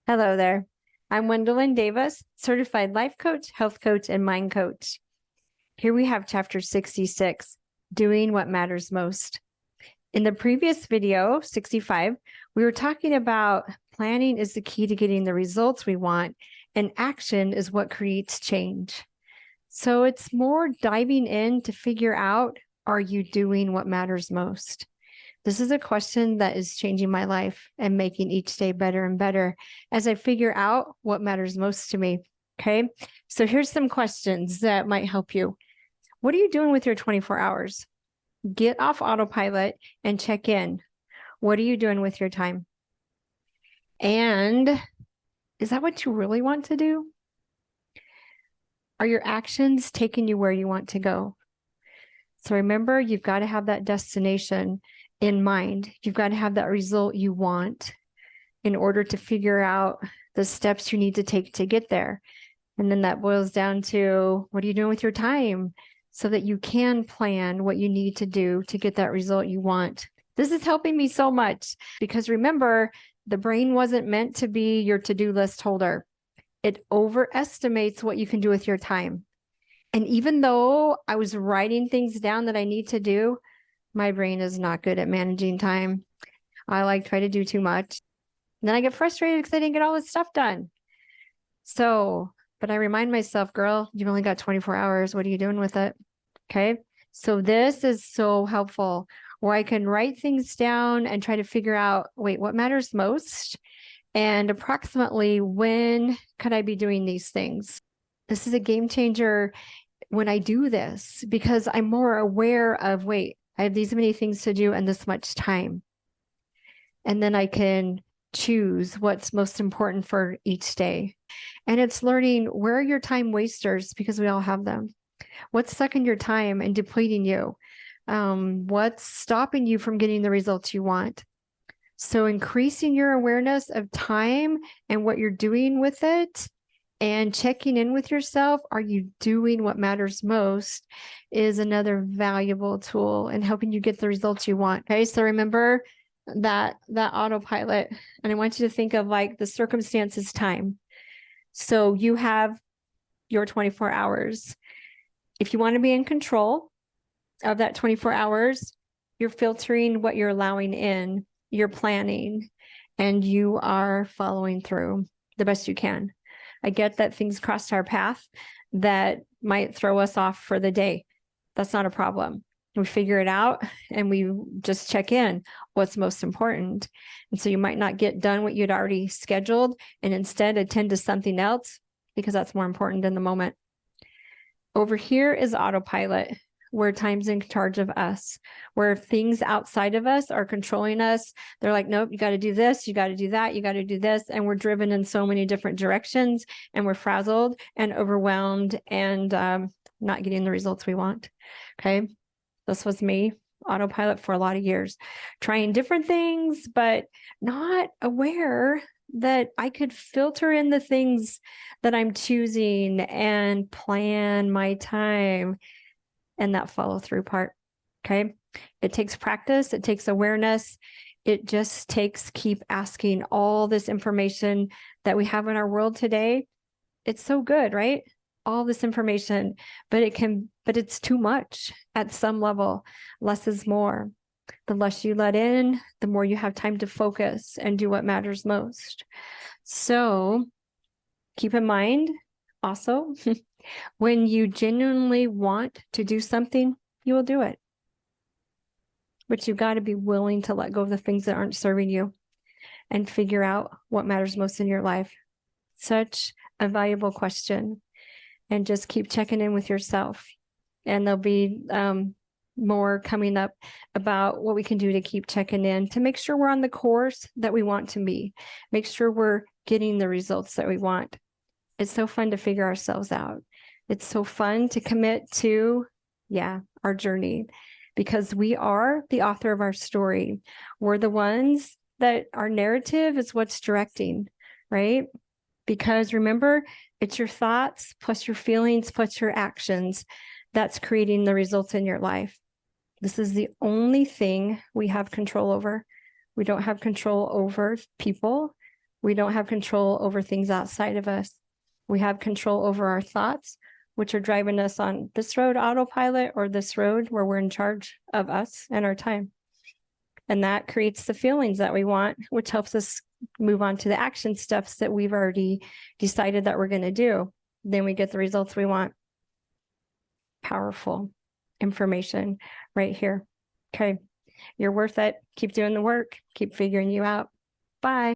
Hello there. I'm Gwendolyn Davis, certified life coach, health coach, and mind coach. Here we have chapter 66, doing what matters most. In the previous video, 65, we were talking about planning is the key to getting the results we want, and action is what creates change. So it's more diving in to figure out, are you doing what matters most? This is a question that is changing my life and making each day better and better as I figure out what matters most to me. Okay. So here's some questions that might help you. What are you doing with your 24 hours? Get off autopilot and check in. What are you doing with your time? And is that what you really want to do? Are your actions taking you where you want to go? So remember, you've got to have that destination in mind. You've got to have that result you want in order to figure out the steps you need to take to get there. And then that boils down to, what are you doing with your time so that you can plan what you need to do to get that result you want? This is helping me so much because remember, the brain wasn't meant to be your to-do list holder. It overestimates what you can do with your time. And even though I was writing things down that I need to do, my brain is not good at managing time. I try to do too much. And then I get frustrated because I didn't get all this stuff done. So, but I remind myself, girl, you've only got 24 hours. What are you doing with it? Okay. So this is so helpful where I can write things down and try to figure out, wait, what matters most? And approximately when could I be doing these things? This is a game changer when I do this because I'm more aware of, wait, I have these many things to do and this much time. And then I can choose what's most important for each day. And it's learning where are your time wasters, because we all have them. What's sucking your time and depleting you? What's stopping you from getting the results you want? So increasing your awareness of time and what you're doing with it and checking in with yourself, are you doing what matters most, is another valuable tool in helping you get the results you want. Okay, so remember that autopilot, and I want you to think of like the circumstances time. So you have your 24 hours. If you want to be in control of that 24 hours, you're filtering what you're allowing in, you're planning, and you are following through the best you can. I get that things crossed our path that might throw us off for the day. That's not a problem. We figure it out and we just check in what's most important. And so you might not get done what you'd already scheduled and instead attend to something else because that's more important in the moment. Over here is autopilot, where time's in charge of us, where things outside of us are controlling us. They're like, nope, you got to do this, you got to do that, you got to do this. And we're driven in so many different directions and we're frazzled and overwhelmed and not getting the results we want. Okay. This was me, autopilot for a lot of years, trying different things, but not aware that I could filter in the things that I'm choosing and plan my time and that follow through part. Okay. It takes practice. It takes awareness. It just takes keep asking all this information that we have in our world today. It's so good, right? All this information, but it's too much at some level. Less is more. The less you let in, the more you have time to focus and do what matters most. So keep in mind also, when you genuinely want to do something, you will do it. But you've got to be willing to let go of the things that aren't serving you and figure out what matters most in your life. Such a valuable question. And just keep checking in with yourself. And there'll be more coming up about what we can do to keep checking in to make sure we're on the course that we want to be. Make sure we're getting the results that we want. It's so fun to figure ourselves out. It's so fun to commit to, our journey, because we are the author of our story. We're the ones that our narrative is what's directing, right? Because remember, it's your thoughts plus your feelings plus your actions that's creating the results in your life. This is the only thing we have control over. We don't have control over people. We don't have control over things outside of us. We have control over our thoughts, which are driving us on this road autopilot or this road where we're in charge of us and our time. And that creates the feelings that we want, which helps us move on to the action steps that we've already decided that we're going to do. Then we get the results we want. Powerful information right here. Okay. You're worth it. Keep doing the work. Keep figuring you out. Bye.